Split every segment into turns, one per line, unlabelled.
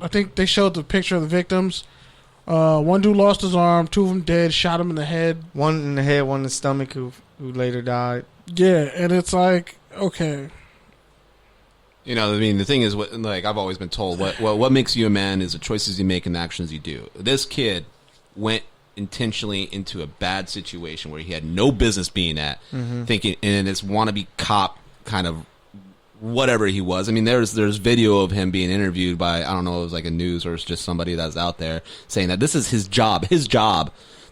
I think they showed the picture of the victims. One dude lost his arm, 2 of them dead, shot him in the head.
One in the head, one in the stomach, who later died.
Yeah, and it's like, okay.
You know, I mean, the thing is, like I've always been told, what makes you a man is the choices you make and the actions you do. This kid went intentionally into a bad situation where he had no business being at, thinking, and this wannabe cop kind of whatever he was. I mean, there's video of him being interviewed by, I don't know, it was like a news or it's just somebody that's out there saying that this is his job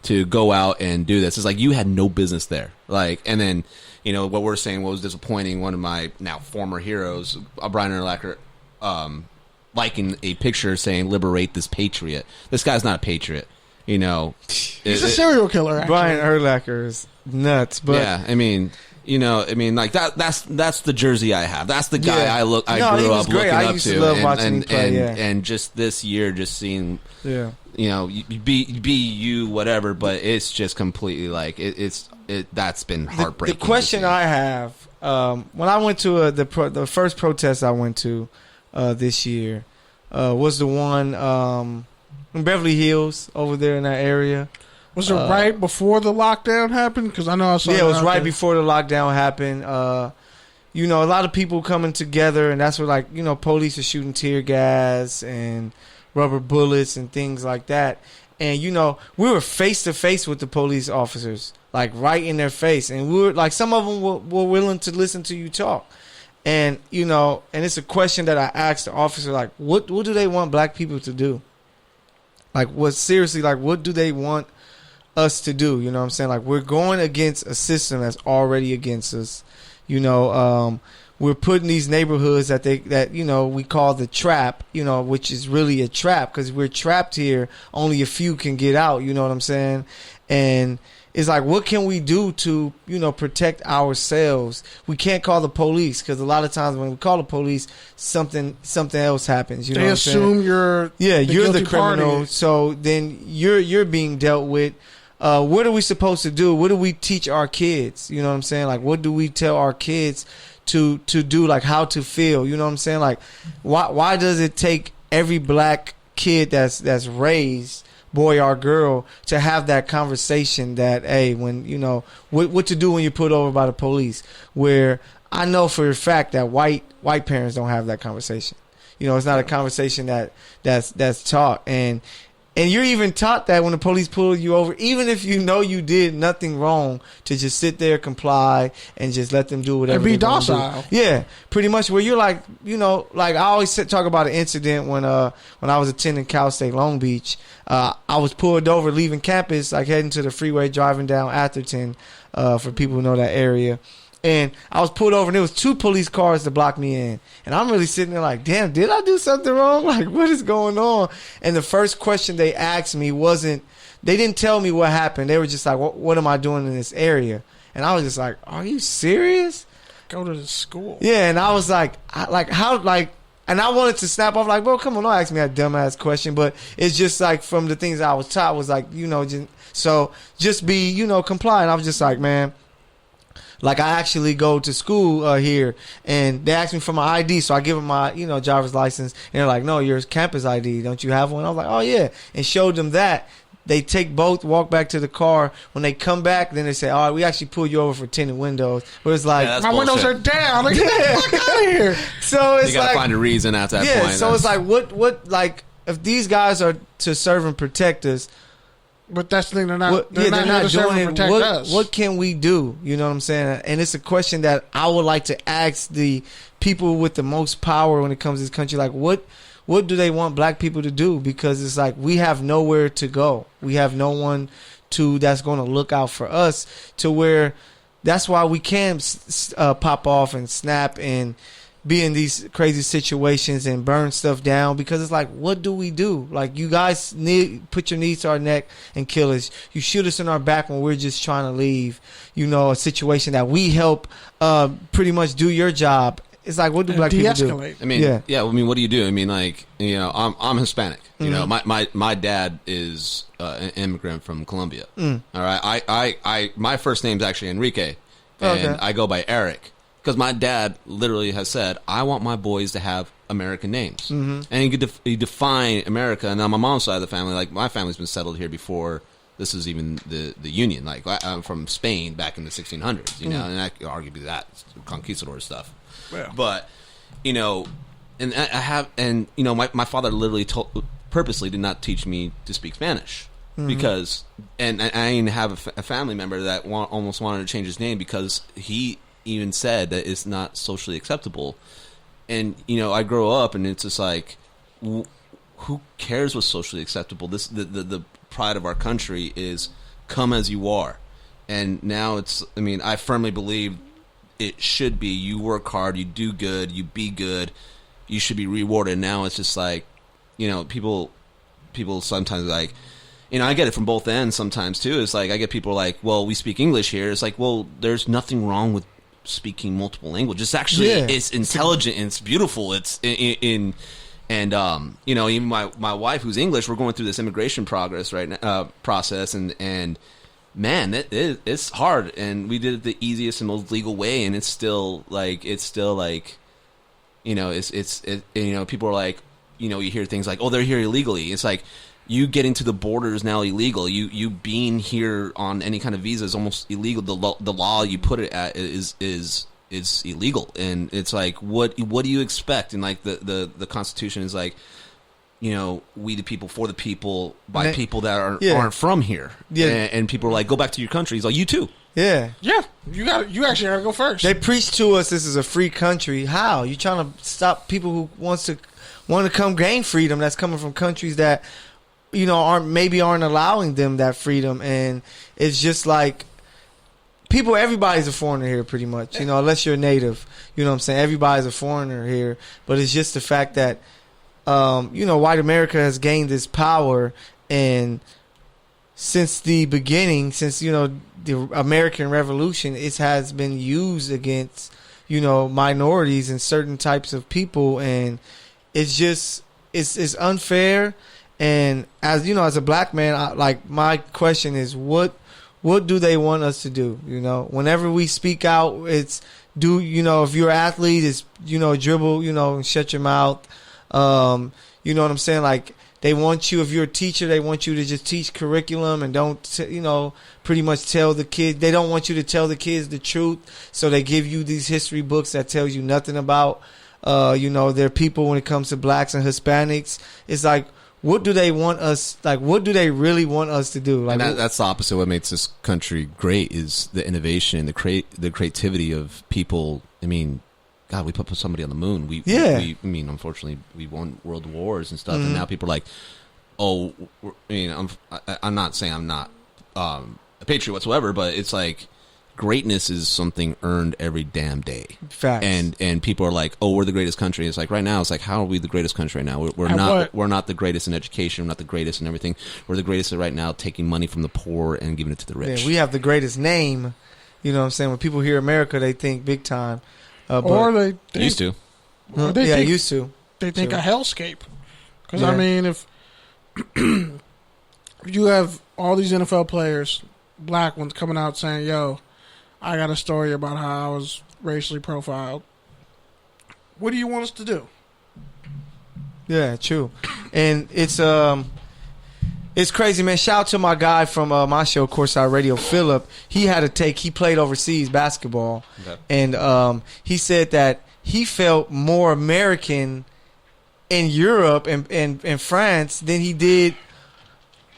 to go out and do this. It's like, you had no business there. Like, and then, you know, what we're saying, what was disappointing, one of my now former heroes, Brian Urlacher, liking a picture saying, liberate this patriot. This guy's not a patriot. You know,
he's a serial killer. Actually.
Brian Urlacher is nuts, but
yeah, I mean, you know, I mean, like that's the jersey I have. That's the guy I grew up looking up
to. Love watching him play,
and just this year, just seeing, you know, you be you, whatever, but it's just completely like that's been heartbreaking.
The question I have, when I went to the first protest I went to this year was the one in Beverly Hills over there in that area.
Was it right before the lockdown happened? Because I know I saw.
Yeah, it was right before the lockdown happened. You know, a lot of people coming together, and that's where, like, you know, police are shooting tear gas and rubber bullets and things like that. And, you know, we were face to face with the police officers, like right in their face, and we were like, some of them were willing to listen to you talk. And, you know, and it's a question that I asked the officer, like, what do they want black people to do? Like, what do they want us to do? You know what I'm saying? Like, we're going against a system that's already against us. You know, we're putting these neighborhoods that you know, we call the trap, you know, which is really a trap because we're trapped here. Only a few can get out. You know what I'm saying? And it's like, what can we do to, you know, protect ourselves? We can't call the police because a lot of times when we call the police, something else happens. You know what I'm saying?
They assume you're
the criminal. Party. So then you're being dealt with. What are we supposed to do? What do we teach our kids? You know what I'm saying? Like, what do we tell our kids to do? Like, how to feel? You know what I'm saying? Like, why does it take every black kid that's raised, boy or girl, to have that conversation that, hey, when, you know, what to do when you're put over by the police? Where I know for a fact that white parents don't have that conversation. You know, it's not a conversation that's taught. And you're even taught that when the police pull you over, even if you know you did nothing wrong, to just sit there, comply, and just let them do whatever.
And be docile.
Yeah, pretty much. Where you're like, you know, like I always talk about an incident when I was attending Cal State Long Beach. I was pulled over leaving campus, like heading to the freeway, driving down Atherton, for people who know that area. And I was pulled over, and there was 2 police cars to block me in. And I'm really sitting there like, damn, did I do something wrong? Like, what is going on? And the first question they asked me they didn't tell me what happened. They were just like, what am I doing in this area? And I was just like, are you serious?
Go to the school.
Yeah, and I was like, and I wanted to snap off, like, bro, come on, don't ask me that dumbass question. But it's just like, from the things I was taught was like, you know, just be, you know, compliant. I was just like, man. Like, I actually go to school here, and they ask me for my ID, so I give them my, you know, driver's license, and they're like, no, your campus ID, don't you have one? I was like, oh, yeah, and showed them that. They take both, walk back to the car. When they come back, then they say, all right, we actually pulled you over for tinted windows. But it's like,
my windows are down. Like, get the fuck out of here.
So it's
you gotta find a reason after that point.
Yeah, so it's like, what, like, if these guys are to serve and protect us,
but that's the thing, they're not doing it.
What can we do? You know what I'm saying? And it's a question that I would like to ask the people with the most power when it comes to this country. Like, what do they want black people to do? Because it's like, we have nowhere to go. We have no one that's going to look out for us, to where that's why we can pop off and snap and be in these crazy situations and burn stuff down, because it's like, what do we do? Like, you guys put your knees to our neck and kill us. You shoot us in our back when we're just trying to leave, you know, a situation that we help pretty much do your job. It's like, what do black people do?
I mean, I mean, what do you do? I mean, like, you know, I'm Hispanic. You know, my dad is an immigrant from Colombia. All right, I my first name's actually Enrique, and I go by Eric. Because my dad literally has said, I want my boys to have American names. And you define America. And on my mom's side of the family, like my family's been settled here before this is even the Union. Like I'm from Spain back in the 1600s, you know, and I could arguably that conquistador stuff.
Yeah.
But you know, and I have, and you know, my father literally purposely did not teach me to speak Spanish. Because, and I even have a family member that almost wanted to change his name because he even said that it's not socially acceptable. And, you know, I grow up and it's just like, who cares what's socially acceptable? The pride of our country is come as you are. And now it's, I mean, I firmly believe it should be you work hard, you do good, you be good, you should be rewarded. Now it's just like, you know, people sometimes like, you know, I get it from both ends sometimes too. It's like I get people like, well, we speak English here. It's like, well, there's nothing wrong with speaking multiple languages. It's actually it's intelligent and it's beautiful. It's in and you know, even my wife who's English, we're going through this immigration process and man, it's hard. And we did it the easiest and most legal way, and it's still like you know, it's you know, people are like, you know, you hear things like, oh, they're here illegally. It's like, you getting to the border is now illegal. You being here on any kind of visa is almost illegal. The law you put it at is illegal, and it's like what do you expect? And like the Constitution is like, you know, we the people for the people by people that aren't from here. Yeah, and people are like, go back to your country. He's like, you too.
Yeah. You actually gotta go first.
They preach to us this is a free country. How you trying to stop people who want to come gain freedom? That's coming from countries that, you know, aren't allowing them that freedom. And it's just like everybody's a foreigner here pretty much, you know, unless you're a native, you know what I'm saying? Everybody's a foreigner here, but it's just the fact that, you know, white America has gained this power, and since the beginning, since, you know, the American Revolution, it has been used against, you know, minorities and certain types of people. And it's just, it's unfair. And as you know, as a black man, my question is, what do they want us to do? You know, whenever we speak out, it's you know, if you're an athlete, it's, you know, dribble, you know, and shut your mouth. You know what I'm saying? Like, they want you, if you're a teacher, they want you to just teach curriculum and don't, you know, pretty much tell the kids. They don't want you to tell the kids the truth, so they give you these history books that tell you nothing about, you know, their people when it comes to blacks and Hispanics. It's like, what do they want us, like, what do they really want us to do? Like,
and that's the opposite of what makes this country great, is the innovation, the creativity of people. I mean, God, we put somebody on the moon. I mean, unfortunately, we won world wars and stuff, and now people are like, oh, you know, I'm not saying I'm not a patriot whatsoever, but it's like, greatness is something earned every damn day.
Facts.
And people are like, oh, we're the greatest country. It's like, right now, it's like, how are we the greatest country right now? We're not the greatest in education. We're not the greatest in everything. We're the greatest at right now taking money from the poor and giving it to the rich.
Yeah, we have the greatest name. You know what I'm saying? When people hear America, they think big time.
Or they
used to.
Used to.
They think a hellscape. Because, I mean, if you have all these NFL players, black ones, coming out saying, yo, I got a story about how I was racially profiled. What do you want us to do?
Yeah, true. And it's crazy, man. Shout out to my guy from my show, Courtside Radio, Philip. He played overseas basketball. Okay. And he said that he felt more American in Europe and France than he did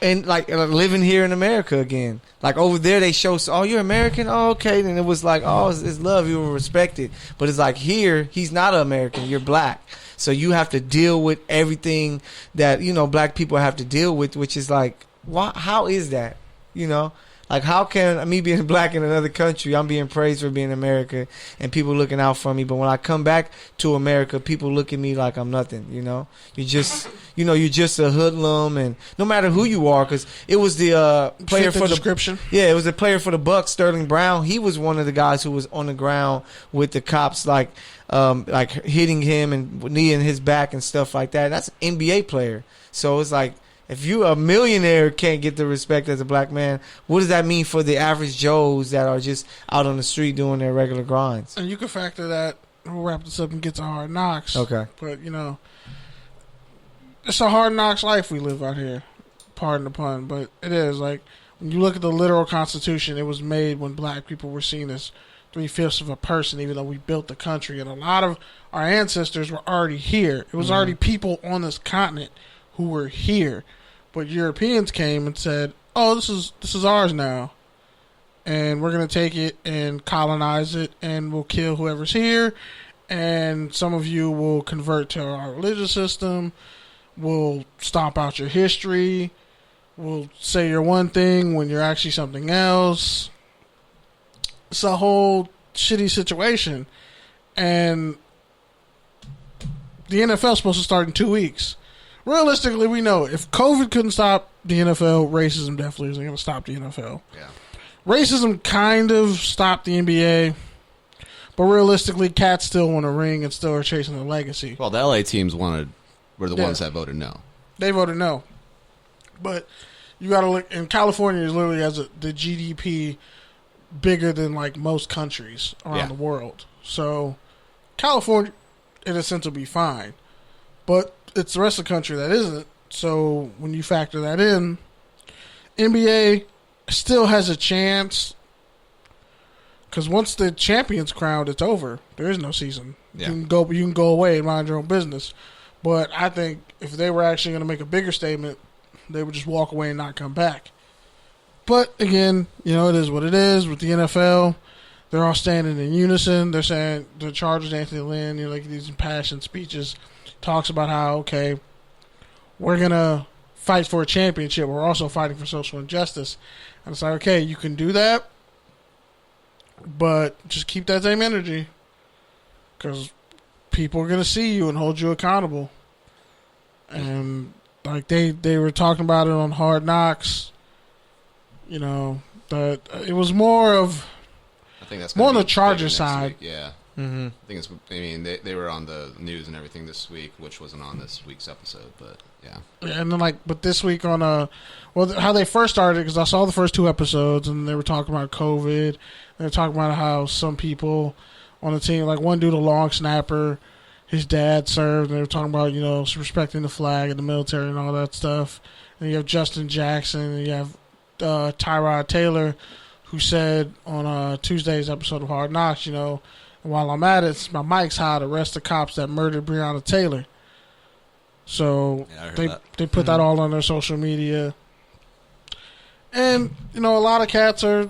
and like living here in America again. Like over there, they show, oh, you're American? Oh, okay. And it was like, oh, it's love. You were respected. But it's like here, he's not an American. You're black. So you have to deal with everything that, you know, black people have to deal with, which is like, how is that? You know? Like, how can me being black in another country, I'm being praised for being American and people looking out for me, but when I come back to America, people look at me like I'm nothing, you know? You're just a hoodlum, and no matter who you are, because it was the player for the
description.
Yeah, it was the player for the Bucks, Sterling Brown. He was one of the guys who was on the ground with the cops, like hitting him and kneeing his back and stuff like that. That's an NBA player. So it's like, if you a millionaire can't get the respect as a black man, what does that mean for the average Joes that are just out on the street doing their regular grinds?
And you can factor that we'll wrap this up and get to Hard Knocks.
Okay.
But, it's a hard knocks life we live out here. Pardon the pun, but it is. Like, when you look at the literal Constitution, it was made when black people were seen as 3/5 of a person, even though we built the country. And a lot of our ancestors were already here. It was already people on this continent who were here. But Europeans came and said, oh, this is ours now. And we're going to take it and colonize it, and we'll kill whoever's here. And some of you will convert to our religious system. We'll stomp out your history. We'll say you're one thing when you're actually something else. It's a whole shitty situation. And the NFL is supposed to start in 2 weeks. Realistically, we know if COVID couldn't stop the NFL, racism definitely isn't going to stop the NFL.
Yeah.
Racism kind of stopped the NBA, but realistically, cats still want a ring and still are chasing the legacy.
Well, the LA teams were the ones that voted no.
They voted no. But you got to look, and California literally has the GDP bigger than like most countries around the world. So California, in a sense, will be fine. But it's the rest of the country that isn't. So when you factor that in, NBA still has a chance, because once the champion's crowned, it's over. There is no season.
Yeah.
You can go away and mind your own business. But I think if they were actually going to make a bigger statement, they would just walk away and not come back. But again, it is what it is with the NFL. They're all standing in unison. They're saying the Chargers, Anthony Lynn, like these impassioned speeches, talks about how, okay, we're going to fight for a championship. We're also fighting for social injustice. And it's like, okay, you can do that, but just keep that same energy, because people are going to see you and hold you accountable. And like they were talking about it on Hard Knocks, that it was more of,
I think that's
more on the
bigger
Chargers
next
side.
week, yeah.
Mm-hmm.
I think they were on the news and everything this week, which wasn't on this week's episode, but yeah.
And then but this week on how they first started, because I saw the first 2 episodes and they were talking about COVID. They were talking about how some people on the team, like one dude, a long snapper, his dad served, and they were talking about, respecting the flag and the military and all that stuff. And you have Justin Jackson, and you have Tyrod Taylor, who said on Tuesday's episode of Hard Knocks, while I'm at it, my mic's hot, arrest the cops that murdered Breonna Taylor. So they put that all on their social media. And, a lot of cats are,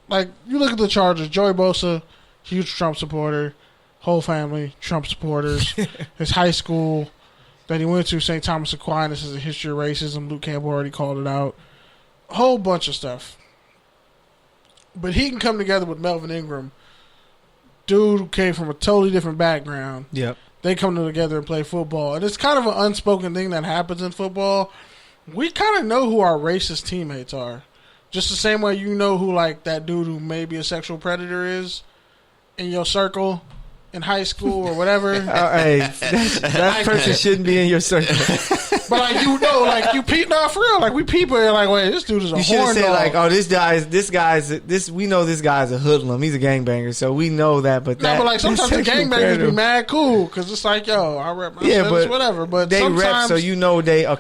like, you look at the Chargers, Joey Bosa, huge Trump supporter, whole family, Trump supporters. His high school that he went to, St. Thomas Aquinas, has a history of racism. Luke Campbell already called it out. A whole bunch of stuff. But he can come together with Melvin Ingram, dude who came from a totally different background.
Yep.
They come together and play football. And it's kind of an unspoken thing that happens in football. We kind of know who our racist teammates are. Just the same way you know who, like, that dude who may be a sexual predator is in your circle in high school or whatever.
Hey, that person shouldn't be in your circle.
But, like, like, you peep, no, for real. Like, we people are like, wait, this dude is a
You should have
horn
said,
dog.
like, oh, we know this guy's a hoodlum. He's a gangbanger, so we know that. But
no, but like sometimes the gangbangers be mad cool because it's like, yo, I rep my status, whatever. But
they
sometimes,
rep, so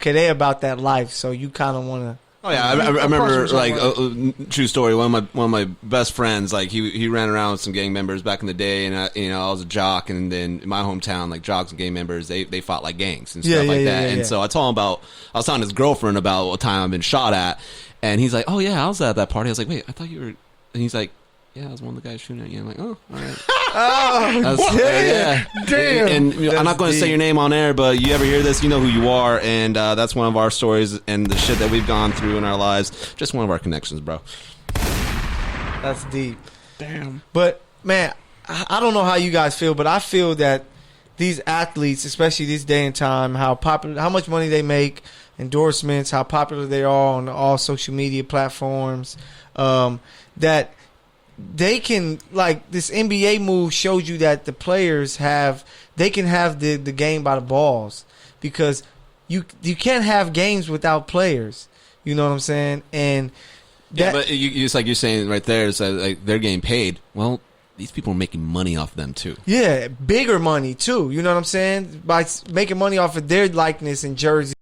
they about that life. So you kind of want to.
Oh yeah, I remember, like, true story. One of my best friends, like, he ran around with some gang members back in the day, and I was a jock, and then in my hometown, like, jocks and gang members, they fought like gangs and stuff like that. And so I was telling his girlfriend about what time I've been shot at, and he's like, oh yeah, I was at that party. I was like, wait, I thought you were, and he's like, yeah, I was one of the guys shooting at you. I'm like, oh, all right.
Damn.
And I'm not going to say your name on air, but you ever hear this, you know who you are, and that's one of our stories and the shit that we've gone through in our lives. Just one of our connections, bro.
That's deep.
Damn.
But, man, I don't know how you guys feel, but I feel that these athletes, especially this day and time, how much money they make, endorsements, how popular they are on all social media platforms, that they can, like, this NBA move shows you that the players can have the game by the balls, because you can't have games without players. You know what I'm saying? And
but it's like you're saying right there, is that, like, they're getting paid. Well, these people are making money off them too.
Yeah, bigger money too. You know what I'm saying? By making money off of their likeness and jersey